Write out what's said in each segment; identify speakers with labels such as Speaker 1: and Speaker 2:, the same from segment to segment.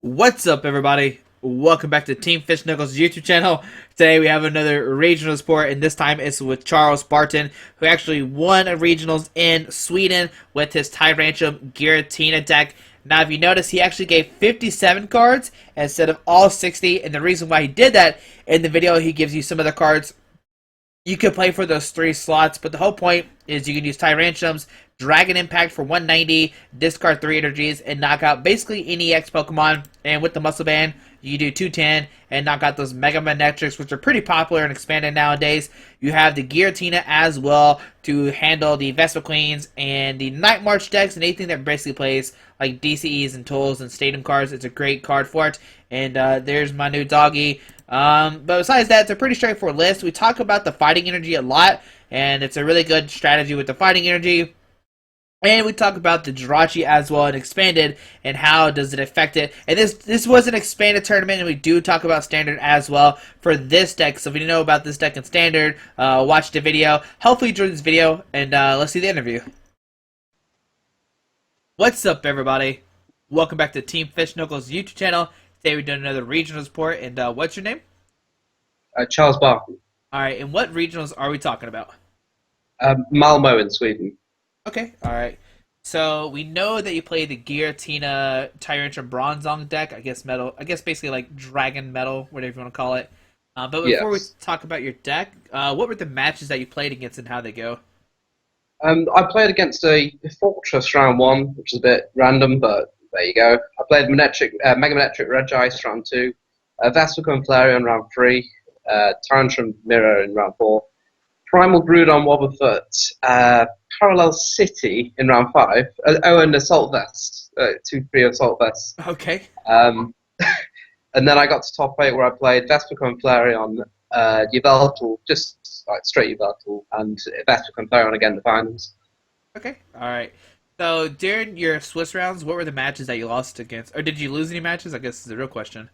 Speaker 1: What's up, everybody? Welcome back to Team Fish Knuckles YouTube channel. Today we have another regional sport, and this time it's with Charles Barton, who actually won a regionals in Sweden with his Tyrantrum Giratina deck. Now, if you notice, he actually gave 57 cards instead of all 60, and the reason why he did that, in the video he gives you some of the cards you can play for those 3 slots, but the whole point is you can use Tyrantrums, Dragon Impact for 190, discard 3 energies, and knock out basically any X Pokemon. And with the Muscle Band, you do 210 and knock out those Mega Magnetics, which are pretty popular and expanded nowadays. You have the Giratina as well to handle the Vespa Queens and the Night March decks and anything that basically plays like DCEs and tools and stadium cards. It's a great card for it. And there's my new doggy. But besides that, it's a pretty straightforward list. We talk about the fighting energy a lot, and it's a really good strategy with the fighting energy. And we talk about the Jirachi as well and expanded and how does it affect it. And this was an expanded tournament, and we do talk about standard as well for this deck. So if you know about this deck in standard, watch the video. Hopefully you enjoyed this video, and let's see the interview. What's up, everybody? Welcome back to Team Fish Knuckles YouTube channel. Today we're doing another regionals report, and what's your name?
Speaker 2: Charles Barton.
Speaker 1: Alright, and what regionals are we talking about?
Speaker 2: Malmo in Sweden.
Speaker 1: Okay, alright. So we know that you play the Giratina Tyrantrum Bronzong deck, I guess basically like Dragon Metal, whatever you want to call it. But before we
Speaker 2: Yes.
Speaker 1: talk about your deck, what were the matches that you played against and how they go?
Speaker 2: I played against a Fortress round 1, which is a bit random, but there you go. I played Mega Manetric Regice round 2, Vespiquen Flareon round 3, Tyrantrum Mirror in round 4, Primal Groudon Wobbuffet, Parallel City in round 5, and Assault Vest, 2-3 Assault Vest.
Speaker 1: Okay.
Speaker 2: And then I got to top 8 where I played Vespiquen Flareon, Yveltal, just like straight Yveltal, and Vespiquen Flareon again in the finals.
Speaker 1: Okay, alright. So during your Swiss rounds, what were the matches that you lost against? Or did you lose any matches? I guess is the real question.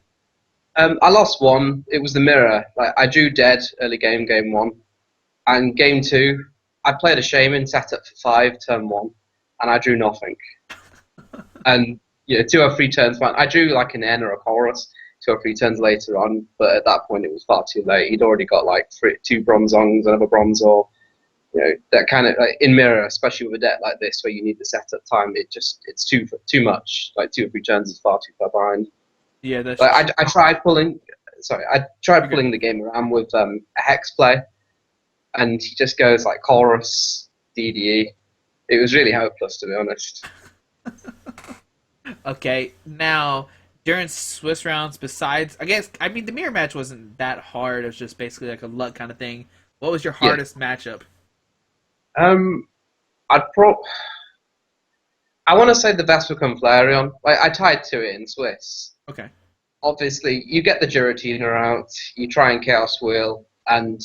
Speaker 2: I lost one. It was the mirror. Like I drew dead early game 1, and game 2, I played a Shaman, set up for 5, turn 1, and I drew nothing. And 2 or 3 turns, fine. I drew like an N or a chorus 2 or 3 turns later on, but at that point it was far too late. He'd already got like 2 Bronzongs, another Bronzor. That kind of like in mirror, especially with a deck like this where you need the setup time. It's too much. Like 2 or 3 turns is far too far behind.
Speaker 1: Yeah, that's
Speaker 2: Like I tried pulling. Sorry, I tried pulling the game around with a hex play, and he just goes like chorus DDE. It was really hopeless, to be honest.
Speaker 1: okay. Now, during Swiss rounds, besides, I mean, the mirror match wasn't that hard. It was just basically like a luck kind of thing. What was your hardest matchup?
Speaker 2: Um, I'd pro. I want to say the Vespiquen Flareon. Like I tied to it in Swiss.
Speaker 1: Okay.
Speaker 2: Obviously, you get the Giratina out, you try and Chaos Wheel, and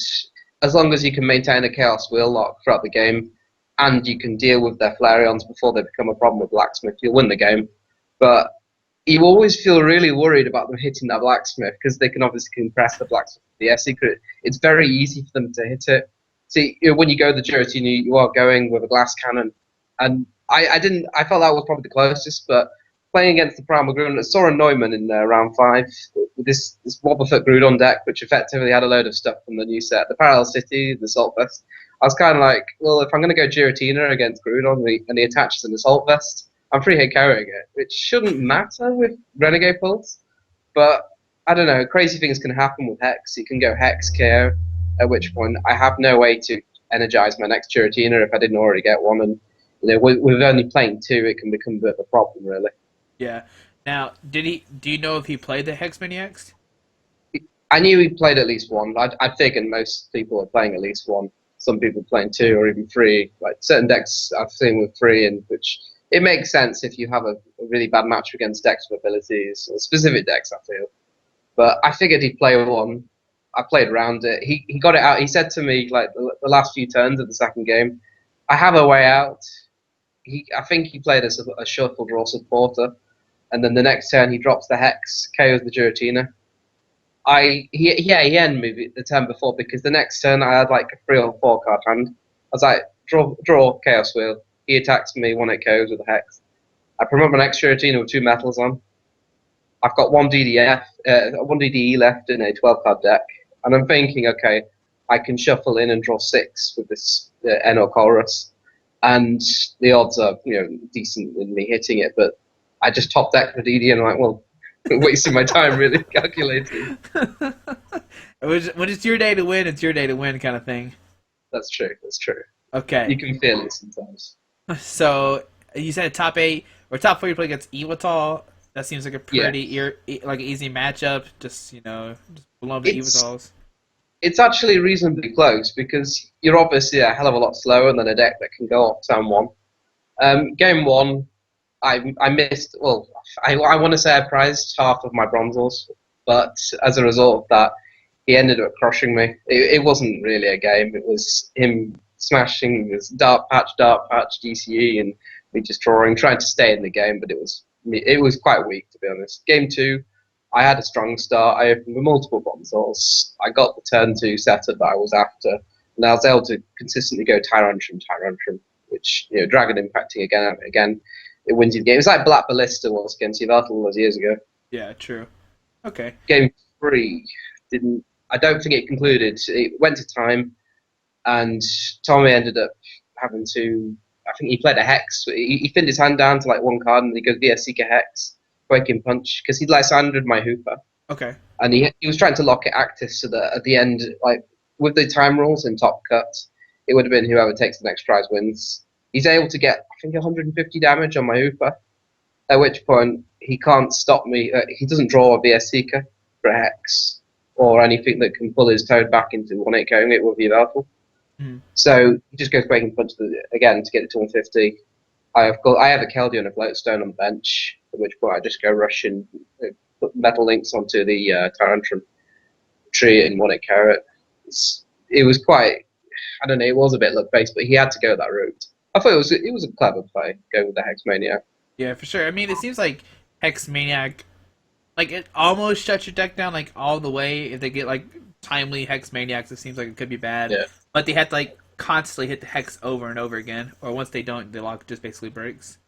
Speaker 2: as long as you can maintain a Chaos Wheel lock throughout the game, and you can deal with their Flareons before they become a problem with Blacksmith, you'll win the game. But you always feel really worried about them hitting that Blacksmith, because they can obviously compress the Blacksmith. The secret, it's very easy for them to hit it. See, when you go the Giratina, you are going with a Glass Cannon, and I felt that was probably the closest, but playing against the Primal Groudon, I saw a Neumann in round 5 with this Wobbuffet Groudon deck, which effectively had a load of stuff from the new set, the Parallel City, the Assault Vest. I was kind of like, well, if I'm going to go Giratina against Groudon and he attaches an Assault Vest, I'm free hit carrying it, which shouldn't matter with Renegade Pulse. But I don't know, crazy things can happen with Hex. You can go Hex KO, at which point I have no way to energize my next Giratina if I didn't already get one. And with only playing 2, it can become a bit of a problem, really.
Speaker 1: Yeah. Now, do you know if he played the Hex Maniacs?
Speaker 2: I knew he played at least one. I figured most people are playing at least one. Some people playing 2 or even 3. Like certain decks I've seen with 3, in which it makes sense if you have a really bad match against decks with abilities, or specific decks, I feel. But I figured he'd play 1. I played around it. He got it out. He said to me like the last few turns of the second game, I have a way out. I think he played as a shuffle draw supporter, and then the next turn he drops the Hex, KOs the Giratina. He ended me the turn before because the next turn I had like a 3 or 4 card hand. I was like, draw Chaos Wheel. He attacks me, 1 hit KOs with a Hex. I promote my next Giratina with 2 metals on. I've got one DDE left in a 12 card deck, and I'm thinking, okay, I can shuffle in and draw 6 with this Eno Chorus, and the odds are decent in me hitting it, but I just top deck the DD and I'm like, well, wasting my time really calculating.
Speaker 1: When it's your day to win, it's your day to win, kind of thing.
Speaker 2: That's true. That's true.
Speaker 1: Okay,
Speaker 2: You can feel it sometimes.
Speaker 1: so you said top 8 or top 4 you play against Iwatal. That seems like a
Speaker 2: Yeah,
Speaker 1: pretty like easy matchup. Just just below the
Speaker 2: it's
Speaker 1: Iwatals.
Speaker 2: it's actually reasonably close because you're obviously a hell of a lot slower than a deck that can go off turn one. Game one, I missed. Well, I want to say I prized half of my bronzels, but as a result of that, he ended up crushing me. It wasn't really a game. It was him smashing this dark patch, DCE, and me just drawing, trying to stay in the game. But it was quite weak, to be honest. Game two, I had a strong start. I opened with multiple bronzels. I got the turn two setup that I was after, and I was able to consistently go Tyrantrum, which dragon impacting again. It wins you the game. It's like Black Ballista was against Yveltal all those years ago.
Speaker 1: Yeah, true. Okay.
Speaker 2: Game three didn't. I don't think it concluded. It went to time, and Tommy ended up having to. I think he played a hex. He thinned his hand down to like one card, and he goes via Seeker Hex, Quaking Punch, because he'd like surrendered my Hooper,
Speaker 1: Okay.
Speaker 2: and he was trying to lock it active so that at the end, like with the time rules and top cuts, it would have been whoever takes the next prize wins. He's able to get, I think, 150 damage on my Hooper, at which point he can't stop me. He doesn't draw a VS Seeker for a Hex or anything that can pull his Toad back into 1/8 going it with the Veltal.
Speaker 1: Mhm.
Speaker 2: So he just goes Breaking Punch again to get it to 150. I have a Keldeo and a Floatstone on the bench, at which point I just go rushing, put Metal Links onto the Tyrantrum tree and 1/8 carrot. It was quite, I don't know, it was a bit luck based, but he had to go that route. I thought it was a clever play going with the Hex Maniac.
Speaker 1: Yeah, for sure. I mean, it seems like Hex Maniac, like it almost shuts your deck down like all the way. If they get like timely Hex Maniacs, it seems like it could be bad.
Speaker 2: Yeah.
Speaker 1: But they have to like constantly hit the Hex over and over again, or once they don't, the lock just basically breaks.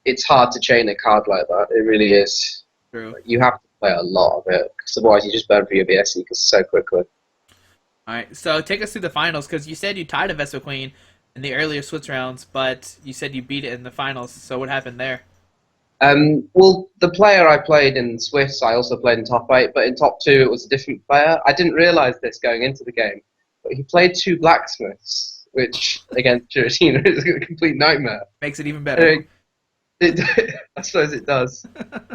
Speaker 2: It's hard to chain a card like that. It really is.
Speaker 1: True.
Speaker 2: You have to play a lot of it, because otherwise you just burn through your VS Seekers so quickly.
Speaker 1: All right, so take us through the finals because you said you tied a Vespa Queen in the earlier Swiss rounds, but you said you beat it in the finals. So what happened there?
Speaker 2: Well, the player I played in Swiss, I also played in top 8, but in top 2 it was a different player. I didn't realise this going into the game, but he played 2 blacksmiths, which against Giratina is a complete nightmare.
Speaker 1: Makes it even better.
Speaker 2: I suppose it does.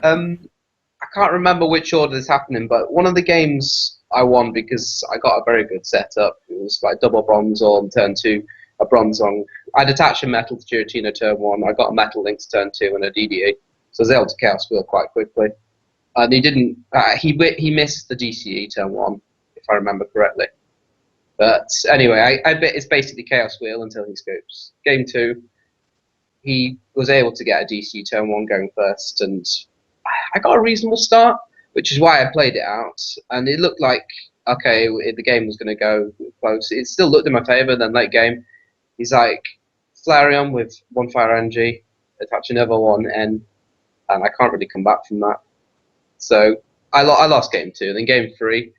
Speaker 2: I can't remember which order this happened in, but one of the games I won because I got a very good setup. It was like double bronze on turn 2, a bronze on. I'd attach a metal to Giratina turn 1. I got a metal link to turn 2 and a DDA. So I was able to Chaos Wheel quite quickly. And he didn't. He missed the DCE turn 1, if I remember correctly. But anyway, I bet it's basically Chaos Wheel until he scoops. Game 2, he was able to get a DC turn 1 going first, and I got a reasonable start, which is why I played it out. And it looked like, okay, the game was going to go close. It still looked in my favour. Then late game, he's like, Flareon with 1 Fire Energy, attach another 1 N, and I can't really come back from that. So I lost game 2. Then game 3,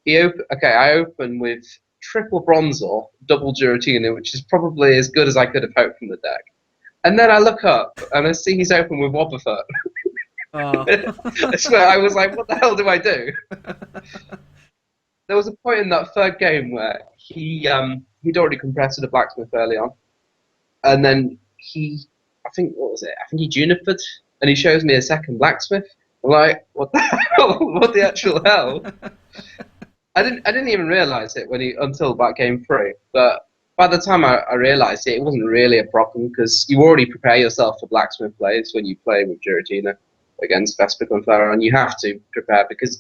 Speaker 2: I opened with triple Bronzor, double Giratina, which is probably as good as I could have hoped from the deck. And then I look up and I see he's open with Wobbuffet.
Speaker 1: Oh.
Speaker 2: So I was like, what the hell do I do? There was a point in that third game where he'd already compressed the blacksmith early on, and then I think he junipered, and he shows me a second blacksmith. I'm like, what the hell? What the actual hell? I didn't even realize it until about game 3. But by the time I realized it, it wasn't really a problem because you already prepare yourself for blacksmith plays when you play with Giratina against Vespa Confera, and you have to prepare because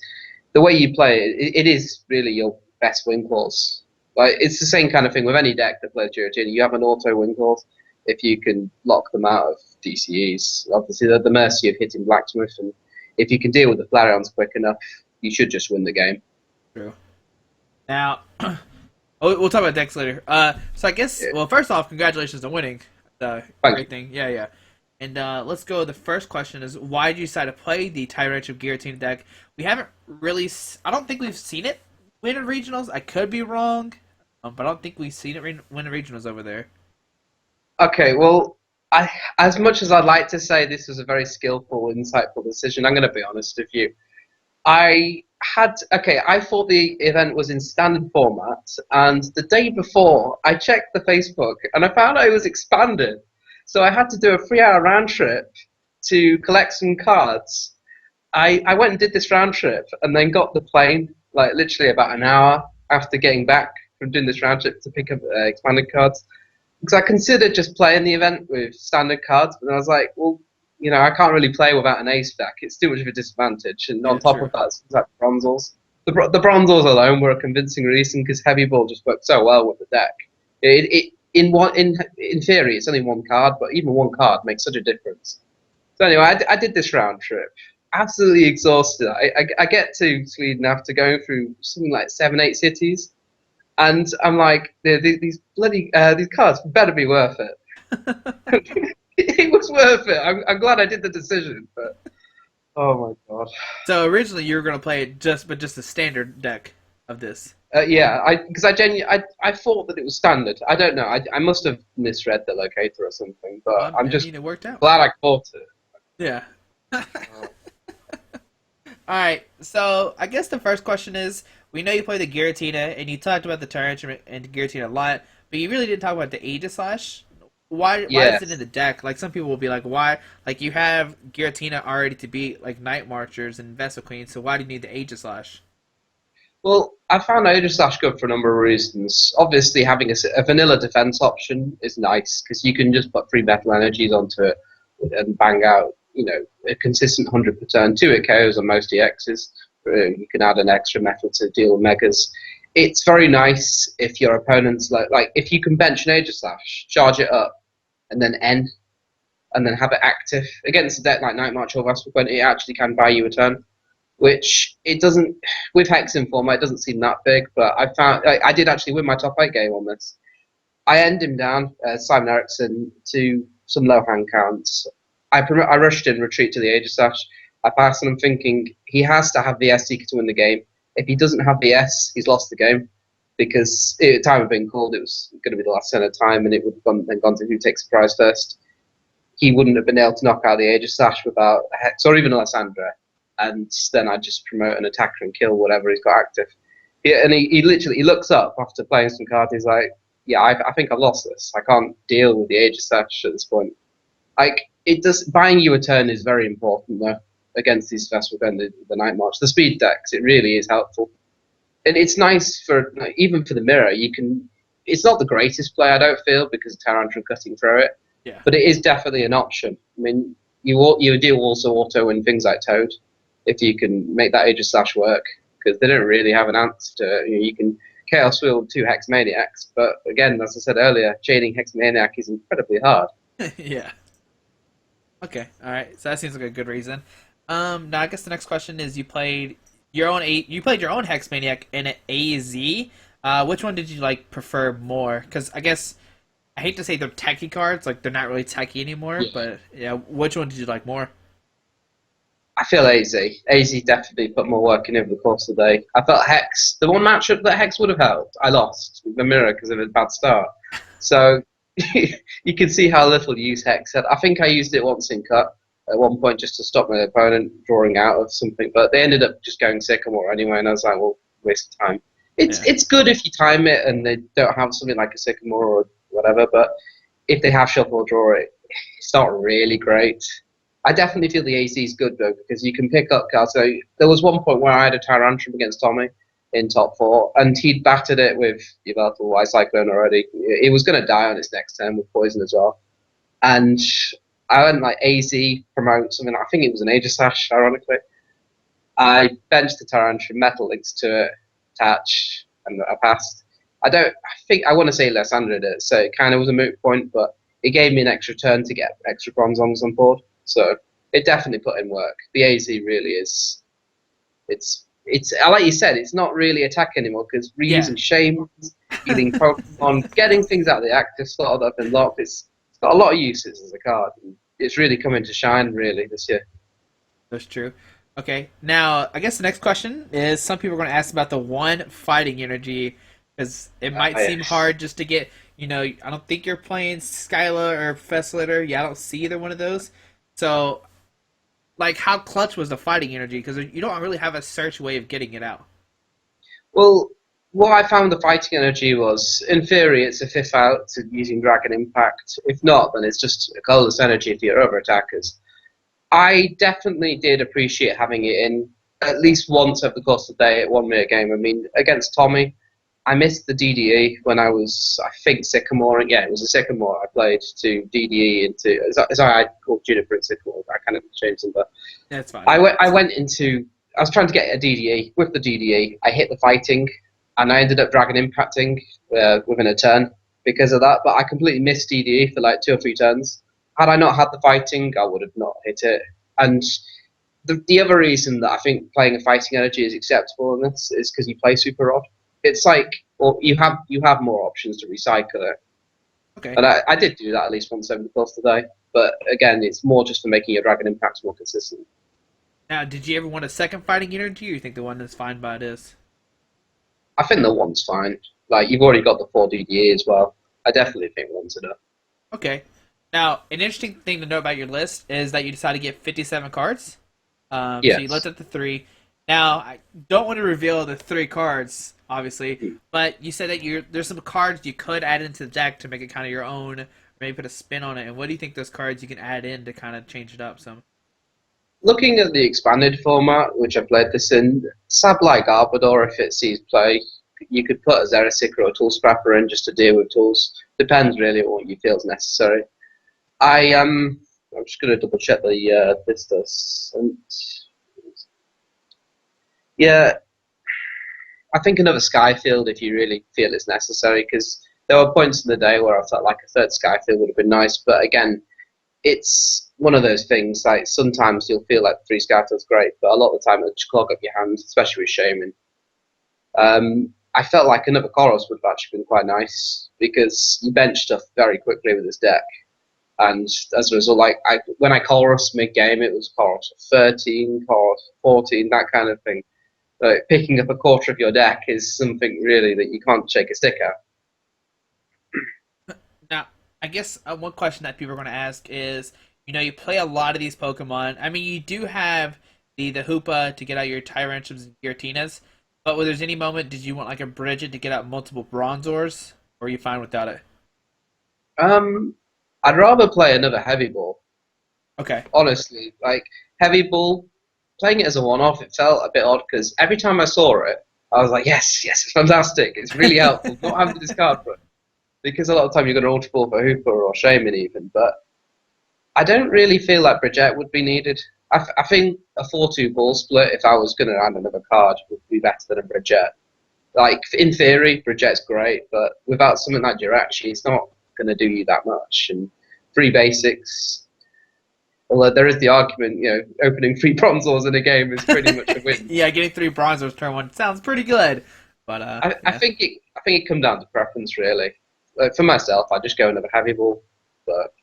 Speaker 2: the way you play it is really your best win clause. Like it's the same kind of thing with any deck that plays Giratina. You have an auto win clause if you can lock them out of DCEs. Obviously, they're at the mercy of hitting blacksmith, and if you can deal with the Flareons quick enough, you should just win the game.
Speaker 1: True. Now, we'll talk about decks later. So I guess, well, first off, congratulations on winning.
Speaker 2: Thank
Speaker 1: Great thing. Yeah, yeah. And let's go. The first question is, why did you decide to play the Tyrantrum Guillotine deck? We haven't really. I don't think we've seen it win in regionals. I could be wrong, but I don't think we've seen it win in regionals over there.
Speaker 2: Okay, well, I as much as I'd like to say this was a very skillful, insightful decision, I'm going to be honest with you. I thought the event was in standard format, and the day before, I checked the Facebook and I found out it was expanded. So I had to do a 3 hour round trip to collect some cards. I went and did this round trip and then got the plane, like literally about an hour after getting back from doing this round trip to pick up expanded cards. Because I considered just playing the event with standard cards, but then I was like, well, I can't really play without an ace deck. It's too much of a disadvantage. And on
Speaker 1: Yeah,
Speaker 2: top
Speaker 1: true.
Speaker 2: of that, it's like bronzels. The bronzels alone were a convincing reason because heavy ball just worked so well with the deck. In theory, it's only one card, but even one card makes such a difference. So anyway, I did this round trip, absolutely exhausted. I get to Sweden after going through something like 7, 8 cities, and I'm like, these bloody these cards better be worth it. It was worth it. I'm glad I did the decision, but oh my god.
Speaker 1: So originally you were gonna play it just a standard deck of this.
Speaker 2: Yeah, I thought that it was standard. I don't know. I must have misread the locator or something, but I'm
Speaker 1: I
Speaker 2: just
Speaker 1: mean, it worked out.
Speaker 2: glad I caught it.
Speaker 1: Yeah. All right. So I guess the first question is: we know you play the Giratina, and you talked about the Tyrantrum and the Giratina a lot, but you really didn't talk about the Aegis Slash. Why is it in
Speaker 2: Yes.
Speaker 1: the deck? Like some people will be like, why? Like you have Giratina already to beat like Night Marchers and Vessel Queen, so why do you need the Aegis Slash?
Speaker 2: Well, I found Aegis Slash good for a number of reasons. Obviously, having a vanilla defense option is nice because you can just put free metal energies onto it and bang out, a consistent 100 per turn. 2 hit KOs on most EXs. You can add an extra metal to deal with megas. It's very nice if your opponent's like if you can bench an Aegis Slash, charge it up, and then end, and then have it active against a deck like Night March or Vesper Queen. It actually can buy you a turn, which it doesn't with Hex in format. It doesn't seem that big, but I did actually win my top 8 game on this. I end him down, Simon Eriksson, to some low hand counts. I rushed in, retreat to the Aegis Sash. I passed, and I'm thinking he has to have the S Seeker to win the game. If he doesn't have the S, he's lost the game because at the time of being called, it was going to be the last turn of time, and it would have gone to who takes the prize first. He wouldn't have been able to knock out the Aegis Sash without a Hex or even Alessandra, and then I'd just promote an attacker and kill whatever he's got active. Yeah, and he literally he looks up after playing some cards. He's like, "Yeah, I think I've lost this. I can't deal with the Aegis Sash at this point." Like it does, buying you a turn is very important though against these Vesper and the Night March. The speed decks, it really is helpful, and it's nice for even for the mirror. You can. It's not the greatest play, I don't feel, because of Tyrantrum cutting through it,
Speaker 1: Yeah.
Speaker 2: but it is definitely an option. I mean, you do also auto in things like Toad if you can make that Aegis Slash work because they don't really have an answer to it. You can Chaos Wheel 2 Hex Maniacs, but again, as I said earlier, chaining Hex Maniac is incredibly hard.
Speaker 1: Yeah. Okay. All right. So that seems like a good reason. Now I guess the next question is: you played your own Hex Maniac in an AZ. Which one did you like prefer more? Because I guess I hate to say they're techie cards, like they're not really techie anymore.
Speaker 2: Yeah.
Speaker 1: But yeah, which one did you like more?
Speaker 2: I feel AZ. AZ definitely put more work in over the course of the day. I felt Hex, the one matchup that Hex would have helped, I lost with the mirror because of a bad start. So you can see how little use Hex had. I think I used it once in cut at one point just to stop my opponent drawing out of something, but they ended up just going Sycamore anyway, and I was like, well, waste of time.
Speaker 1: Yeah.
Speaker 2: It's good if you time it and they don't have something like a Sycamore or whatever, but if they have shuffle or draw it, it's not really great. I definitely feel the AC is good though because you can pick up cards. So there was one point where I had a Tyrantrum against Tommy in top 4, and he'd battered it with Yveltal White Cyclone already. It was going to die on its next turn with poison as well. And I went like AZ promote something. I think it was an Aegis Sash, ironically. I benched the Tyrantrum, metal links to it, attach, and I passed. I think I want to say Lysandra did it, so it kind of was a moot point, but it gave me an extra turn to get extra bronzons on board. So it definitely put in work. The AZ really is. It's like you said, it's not really attack anymore because
Speaker 1: Yeah.
Speaker 2: reusing shames, healing Pokemon, getting things out of the active slot up and locked. It's got a lot of uses as a card. And it's really coming to shine really this year.
Speaker 1: That's true. Okay, now I guess the next question is some people are going to ask about the one fighting energy because it might seem
Speaker 2: Yes.
Speaker 1: hard just to get. I don't think you're playing Skyla or Professor Litter. Yeah, I don't see either one of those. So, like, how clutch was the fighting energy? Because you don't really have a search way of getting it out.
Speaker 2: Well, what I found the fighting energy was, in theory, it's a fifth out to using Dragon Impact. If not, then it's just a colorless energy for your other attackers. I definitely did appreciate having it in at least once over the course of the day at one minute game. I mean, against Tommy, I missed the DDE when I was, I think, Sycamore. Yeah, it was a Sycamore. I played to DDE into. Sorry, I called Juniper and Sycamore. I kind of changed them, but
Speaker 1: That's fine.
Speaker 2: I went into. I was trying to get a DDE. With the DDE, I hit the fighting, and I ended up Dragon Impacting within a turn because of that. But I completely missed DDE for like 2 or 3 turns. Had I not had the fighting, I would have not hit it. And the other reason that I think playing a fighting energy is acceptable in this is because you play super rod. It's like, well, you have more options to recycle it,
Speaker 1: Okay.
Speaker 2: and I did do that at least once over the course of the day. But again, it's more just for making your dragon impacts more consistent.
Speaker 1: Now, did you ever want a second fighting energy, or you think the one that's fine by this?
Speaker 2: I think the one's fine. Like you've already got the 4 DDE as well. I definitely think one's enough.
Speaker 1: Okay. Now, an interesting thing to know about your list is that you decided to get 57 cards. So you looked
Speaker 2: Yes.
Speaker 1: at the three. Now, I don't want to reveal the three cards, obviously, but you said that there's some cards you could add into the deck to make it kind of your own, or maybe put a spin on it. And what do you think those cards you can add in to kind of change it up some?
Speaker 2: Looking at the expanded format, which I played this in, Sab like Arbador, if it sees play, you could put a Zerasic or a Tool Scrapper in just to deal with tools. Depends really on what you feel is necessary. I'm just going to double check the this does. And yeah, I think another Skyfield if you really feel it's necessary because there were points in the day where I felt like a third Skyfield would have been nice, but again, it's one of those things. Like sometimes you'll feel like 3 Skyfield's great, but a lot of the time it'll just clog up your hands, especially with Shaman. I felt like another Koros would have actually been quite nice because you bench stuff very quickly with this deck. And as a result, when I chorus mid game, it was chorus 13, chorus 14, that kind of thing. Like picking up a quarter of your deck is something really that you can't shake a stick at.
Speaker 1: Now, I guess one question that people are going to ask is, you play a lot of these Pokemon. I mean, you do have the Hoopa to get out your Tyrantrums and Giratinas, but when there's any moment, did you want like a Bridget to get out multiple Bronzors, or are you fine without it?
Speaker 2: Um, I'd rather play another heavy ball,
Speaker 1: Okay.
Speaker 2: honestly. Like heavy ball, playing it as a one-off, it felt a bit odd because every time I saw it, I was like, yes, yes, it's fantastic. It's really helpful not having to discard for it because a lot of time you're going to ultra ball for Hooper or Shaman even, but I don't really feel like Bridget would be needed. I think a 4-2 ball split, if I was going to add another card, would be better than a Bridget. Like, in theory, Bridget's great, but without something like Jirachi, it's not going to do you that much. And 3 basics, although there is the argument, opening 3 Bronzors in a game is pretty much a win.
Speaker 1: Yeah, getting 3 Bronzors turn one sounds pretty good, but
Speaker 2: I
Speaker 1: yeah.
Speaker 2: think it comes down to preference, really. Like, for myself, I just go another heavy ball, but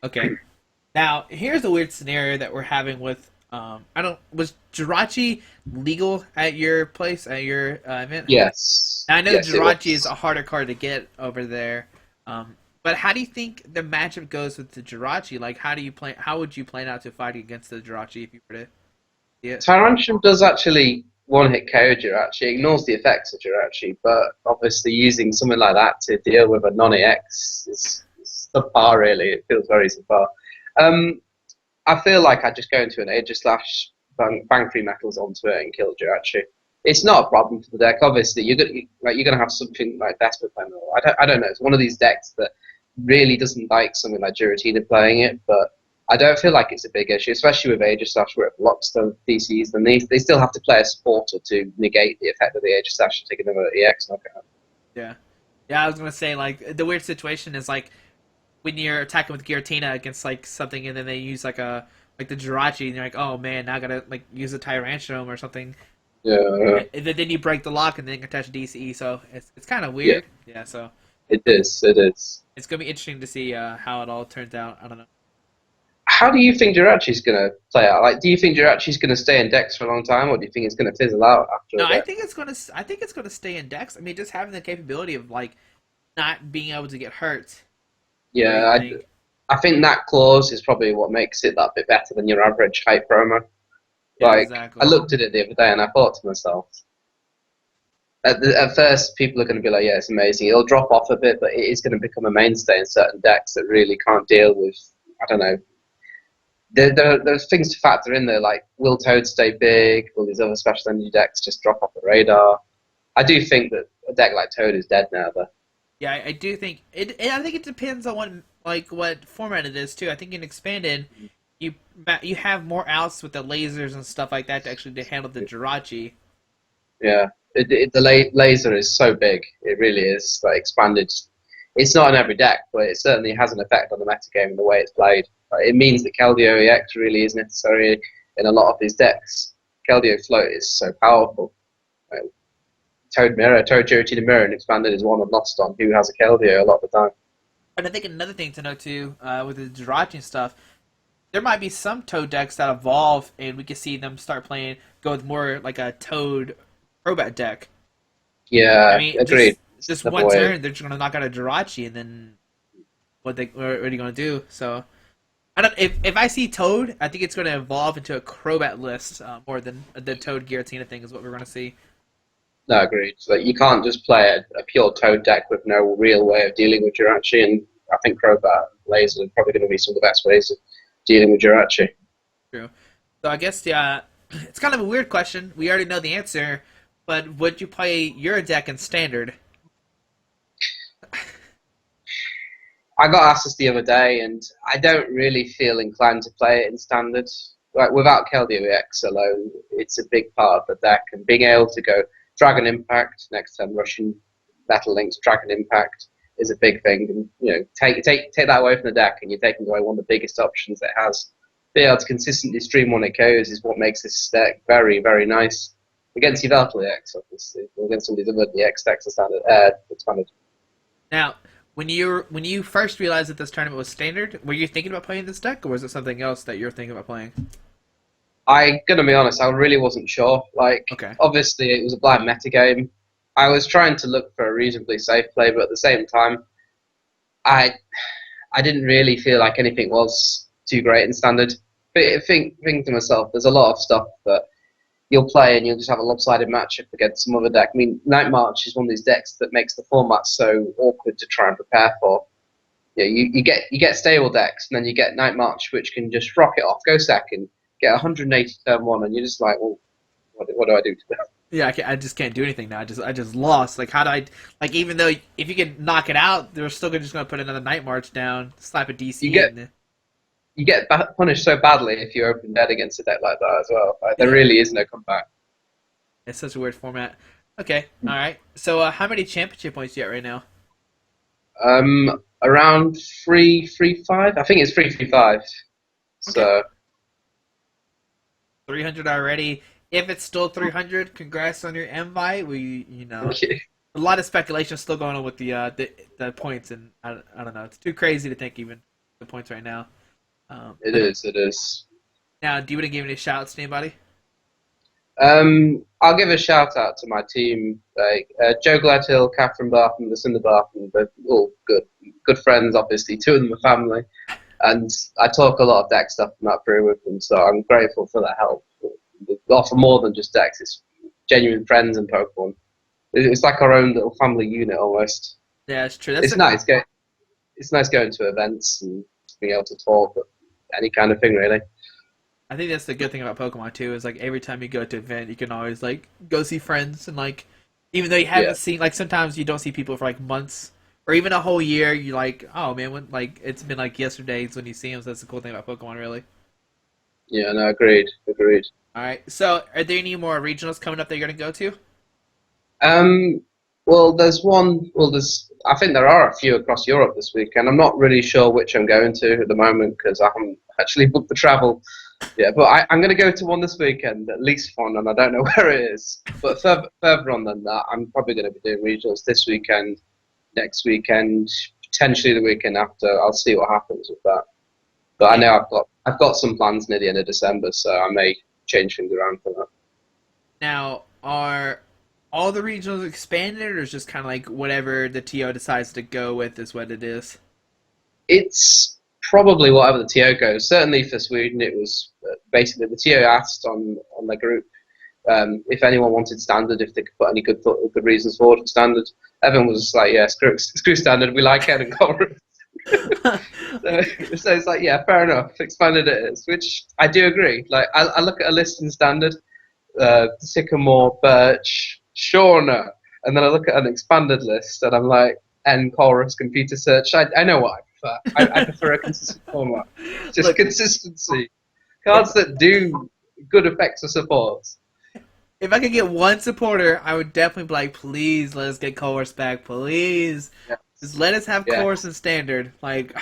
Speaker 1: Okay. Now, here's a weird scenario that we're having with I don't was Jirachi legal at your place at your event?
Speaker 2: yes,
Speaker 1: Now, I know
Speaker 2: yes, it
Speaker 1: Jirachi is
Speaker 2: was.
Speaker 1: a harder card to get over there, but how do you think the matchup goes with the Jirachi? Like, how do you play? How would you plan out to fight against the Jirachi if you were to see it?
Speaker 2: Tyrantrum does actually one-hit KO Jirachi, ignores the effects of Jirachi, but obviously using something like that to deal with a non-EX is subpar, really. It feels very subpar. Um, I feel like I just go into an Aegis Slash, bang 3 metals onto it and kill Jirachi. It's not a problem for the deck. Obviously, you're gonna have something like Desperate Planner. I don't know. It's one of these decks that really doesn't like something like Giratina playing it, but I don't feel like it's a big issue, especially with Aegis Slash where it blocks the DCs. Then they still have to play a supporter to negate the effect of the Aegis Slash and take another EX knockout.
Speaker 1: Yeah, yeah. I was gonna say like the weird situation is like when you're attacking with Giratina against like something, and then they use like the Jirachi, and you're like, oh man, now I gotta like use a Tyrantrum or something,
Speaker 2: Yeah,
Speaker 1: and then you break the lock and then attach DCE. So it's kind of
Speaker 2: yeah,
Speaker 1: weird. Yeah. So
Speaker 2: it is. It is.
Speaker 1: it's gonna be interesting to see how it all turns out. I don't know.
Speaker 2: How do you think Jirachi's going to play out? Like, do you think Jirachi's going to stay in decks for a long time, or do you think it's going to fizzle out after
Speaker 1: No,
Speaker 2: a bit?
Speaker 1: I think it's gonna stay in Dex. I mean, just having the capability of like not being able to get hurt or
Speaker 2: Yeah,
Speaker 1: anything.
Speaker 2: I think that clause is probably what makes it that bit better than your average hype promo.
Speaker 1: Yeah,
Speaker 2: Like, I
Speaker 1: exactly.
Speaker 2: looked at it the other day and I thought to myself, at first, people are going to be like, yeah, it's amazing. It'll drop off a bit, but it is going to become a mainstay in certain decks that really can't deal with, I don't know. There's things to factor in there, like will Toad stay big? Will these other special energy decks just drop off the radar? I do think that a deck like Toad is dead now, though.
Speaker 1: Yeah, I do think it. And I think it depends on what format it is too. I think in expanded, you you have more outs with the lasers and stuff like that to actually to handle the Jirachi.
Speaker 2: Yeah, the laser is so big. It really is like expanded. It's not in every deck, but it certainly has an effect on the metagame and the way it's played. It means that Keldeo EX really is necessary in a lot of these decks. Keldeo Float is so powerful. Like, Toad Mirror, Toad Charity Mirror and Expanded is one I've lost on who has a Keldeo a lot of the time.
Speaker 1: And I think another thing to note too, with the Jirachi and stuff, there might be some Toad decks that evolve, and we can see them start playing, go with more like a Toad Crobat deck. I
Speaker 2: Yeah,
Speaker 1: mean,
Speaker 2: agreed. It's
Speaker 1: just
Speaker 2: another
Speaker 1: one
Speaker 2: way.
Speaker 1: turn, they're just gonna knock out a Jirachi, and then what are you gonna do? So I don't. If I see Toad, I think it's gonna evolve into a Crobat list more than the Toad Giratina thing is what we're gonna see.
Speaker 2: No, agreed. So you can't just play a pure Toad deck with no real way of dealing with Jirachi, and I think Crobat Laser are probably going to be some of the best ways of dealing with Jirachi.
Speaker 1: True. So I guess yeah, it's kind of a weird question. We already know the answer, but would you play your deck in standard?
Speaker 2: I got asked this the other day, and I don't really feel inclined to play it in standard. Like without Keldeo EX alone, it's a big part of the deck, and being able to go Dragon Impact next turn, Russian Metal Links, Dragon Impact is a big thing. And take that away from the deck, and you're taking away one of the biggest options it has. Being able to consistently stream when it goes is what makes this deck very, very nice against your Valkyrie EX, obviously, or against some of these other EX decks, expanded.
Speaker 1: Now, when you first realized that this tournament was standard, were you thinking about playing this deck, or was it something else that you're thinking about playing?
Speaker 2: I gonna be honest, I really wasn't sure. Like,
Speaker 1: Okay.
Speaker 2: obviously, it was a blind meta game. I was trying to look for a reasonably safe play, but at the same time, I I didn't really feel like anything was too great in standard. But think to myself, there's a lot of stuff that you'll play and you'll just have a lopsided matchup against some other deck. I mean, Night March is one of these decks that makes the format so awkward to try and prepare for. Yeah, you get stable decks, and then you get Night March, which can just rocket off, go second, get 180 turn one, and you're just like, well, what do I do today?
Speaker 1: Yeah, I just can't do anything now. I just lost. Like, how do I like? Even though if you can knock it out, they're still just gonna put another Night March down, slap a
Speaker 2: You
Speaker 1: DC,
Speaker 2: get
Speaker 1: and
Speaker 2: punished so badly if you open dead against a deck like that as well. Like, there
Speaker 1: yeah,
Speaker 2: really is no comeback.
Speaker 1: it's such a weird format. Okay, all right. So, how many championship points you at right now?
Speaker 2: Around 335. I think it's 335.
Speaker 1: Okay,
Speaker 2: So
Speaker 1: 300 already. If it's still 300, congrats on your invite.
Speaker 2: thank you.
Speaker 1: A lot of speculation still going on with the points, and I don't know. It's too crazy to think even the points right now.
Speaker 2: It is. It is.
Speaker 1: Now, do you want to give any shouts to anybody?
Speaker 2: I'll give a shout out to my team, like Joe Gladhill, Catherine Barton, Lucinda Barton. They're all good friends. Obviously, two of them are family, and I talk a lot of deck stuff from that through with them. So I'm grateful for that help. They offer more than just decks; it's genuine friends and Pokemon. It's like our own little family unit almost.
Speaker 1: Yeah, it's true.
Speaker 2: It's nice. It's nice going to events and being able to talk, any kind of thing really.
Speaker 1: I think that's the good thing about Pokemon too. Is like every time you go to an event, you can always like go see friends and like even though you
Speaker 2: Yeah,
Speaker 1: haven't seen like sometimes you don't see people for like months or even a whole year. You're like, oh man, when like it's been like yesterdays when you see them. So that's the cool thing about Pokemon, really.
Speaker 2: yeah, no, agreed, agreed.
Speaker 1: All right. So, are there any more regionals coming up that you're gonna go to?
Speaker 2: Um, well, there's one. Well, there's. I think there are a few across Europe this weekend. I'm not really sure which I'm going to at the moment because I haven't actually booked the travel. Yeah, but I'm going to go to one this weekend, at least one, and I don't know where it is. But further on than that, I'm probably going to be doing regionals this weekend, next weekend, potentially the weekend after. I'll see what happens with that. But I
Speaker 1: Yeah.
Speaker 2: know I've got some plans near the end of December, so I may change things around for that.
Speaker 1: Now, are all the regionals expanded, or is just kind of like whatever the TO decides to go with is what it is?
Speaker 2: It's probably whatever the TO goes. Certainly for Sweden, it was basically the TO asked on the group if anyone wanted standard, if they could put any good reasons forward for standard. Everyone was just like, yeah, screw standard. We like it and chorus. So it's like, yeah, fair enough. Expanded it is, which I do agree. Like I look at a list in standard, sycamore, birch, shauna, and then I look at an expanded list and I'm like, N chorus, computer search. I know what I prefer. I prefer a consistent format. Just
Speaker 1: Look,
Speaker 2: consistency.
Speaker 1: if
Speaker 2: Cards that do good effects of support.
Speaker 1: if I could get one supporter, I would definitely be like, please let us get Colors back, please. Just
Speaker 2: Yes.
Speaker 1: let us have
Speaker 2: Yeah.
Speaker 1: Colors and Standard. Like,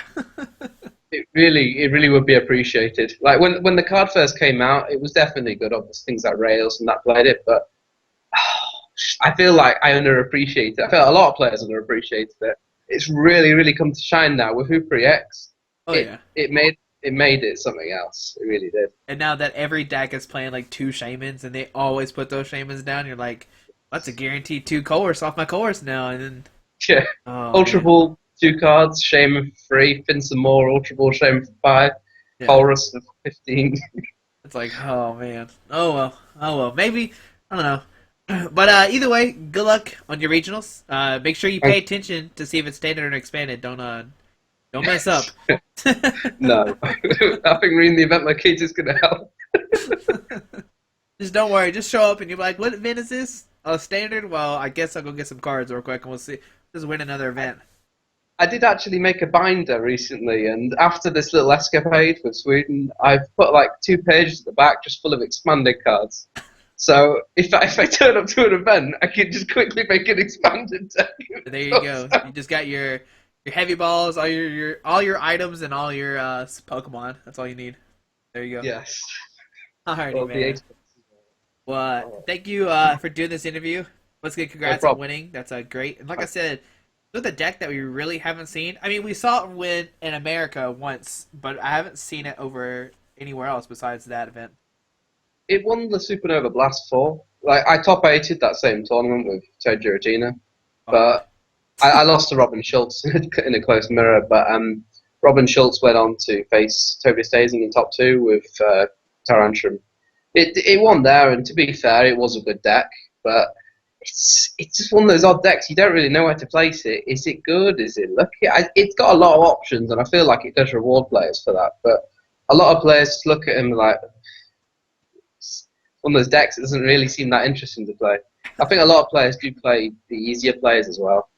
Speaker 2: It really would be appreciated. Like when the card first came out, it was definitely good. Obviously, things like Rails and that played it, but I feel like I underappreciate it. I feel a lot of players underappreciated it. It's really come to shine now with Hooper X.
Speaker 1: oh
Speaker 2: It
Speaker 1: yeah.
Speaker 2: it made it something else. It really did.
Speaker 1: And now that every deck is playing like two Shamans, and they always put those Shamans down, you're like, that's a guaranteed two Colors off my Colors now. And then,
Speaker 2: Yeah.
Speaker 1: oh
Speaker 2: Ultra
Speaker 1: man,
Speaker 2: Ball 2 cards, Shaman for 3, Fin some more, Ultra Ball Shaman for 5,
Speaker 1: yeah.
Speaker 2: Chorus for 15.
Speaker 1: It's like, oh man, oh well. Maybe I don't know. But either way, good luck on your regionals. Make sure you pay attention to see if it's standard or expanded. Don't mess up.
Speaker 2: No. I think reading the event locator is going to help.
Speaker 1: Just don't worry. Just show up and you're like, what event is this? Oh, standard? Well, I guess I'll go get some cards real quick and we'll see. Just win another event.
Speaker 2: I did actually make a binder recently, and after this little escapade with Sweden, I've put like 2 pages at the back just full of expanded cards. So if I turn up to an event, I can just quickly make an expanded deck.
Speaker 1: There you go. You just got your heavy balls, all your items, and all your Pokemon. That's all you need. There you go.
Speaker 2: Yes.
Speaker 1: Alrighty,
Speaker 2: Well, the
Speaker 1: man.
Speaker 2: ace.
Speaker 1: Well, thank you for doing this interview. Once again,
Speaker 2: No
Speaker 1: congrats on
Speaker 2: problem.
Speaker 1: winning. That's great. And like I said, with a deck that we really haven't seen. I mean, we saw it win in America once, but I haven't seen it over anywhere else besides that event.
Speaker 2: It won the Supernova Blast 4. Like I top 8'd that same tournament with Toad Giratina,
Speaker 1: Oh yeah.
Speaker 2: but I lost to Robin Schultz in a close mirror. But Robin Schultz went on to face Toby Stazing in top 2 with Tarantrum. It won there, and to be fair, it was a good deck, but it's just one of those odd decks. You don't really know where to place it. Is it good? Is it lucky? It's got a lot of options, and I feel like it does reward players for that. But a lot of players just look at him like it's one of those decks that doesn't really seem that interesting to play. I think a lot of players do play the easier players as well,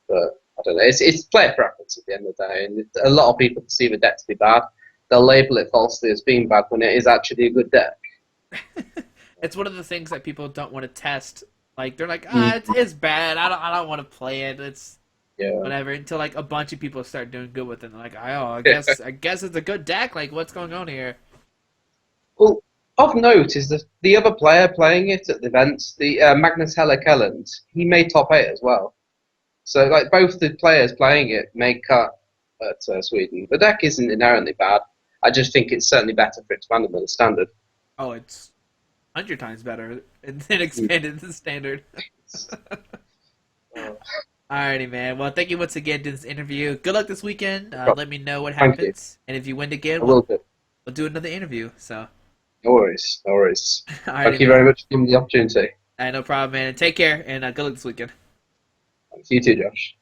Speaker 2: but I don't know. It's player preference at the end of the day, and a lot of people perceive a deck to be bad. They'll label it falsely as being bad when it is actually a good deck.
Speaker 1: It's one of the things that people don't want to test. Like they're like,
Speaker 2: Mm.
Speaker 1: it's bad. I don't want to play it. It's
Speaker 2: Yeah.
Speaker 1: whatever. Until like a bunch of people start doing good with it. And they're like, oh,
Speaker 2: Yeah.
Speaker 1: I guess it's a good deck. Like what's going on here?
Speaker 2: Well, of note is that the other player playing it at the events, the Magnus Heller Kelland, he made top 8 as well. So like both the players playing it made cut at Sweden. The deck isn't inherently bad. I just think it's certainly better for expanded than standard.
Speaker 1: Oh, it's 100 times better than expanded than standard.
Speaker 2: Uh,
Speaker 1: Alrighty, man. Well, thank you once again for this interview. Good luck this weekend. Let me know what
Speaker 2: Thank you.
Speaker 1: happens, and if you win again,
Speaker 2: I will do.
Speaker 1: we'll do another interview. So,
Speaker 2: No worries. No worries.
Speaker 1: alrighty,
Speaker 2: Thank you
Speaker 1: man.
Speaker 2: very much for giving me the opportunity.
Speaker 1: No problem, man. Take care, and good luck this weekend.
Speaker 2: You too, Josh.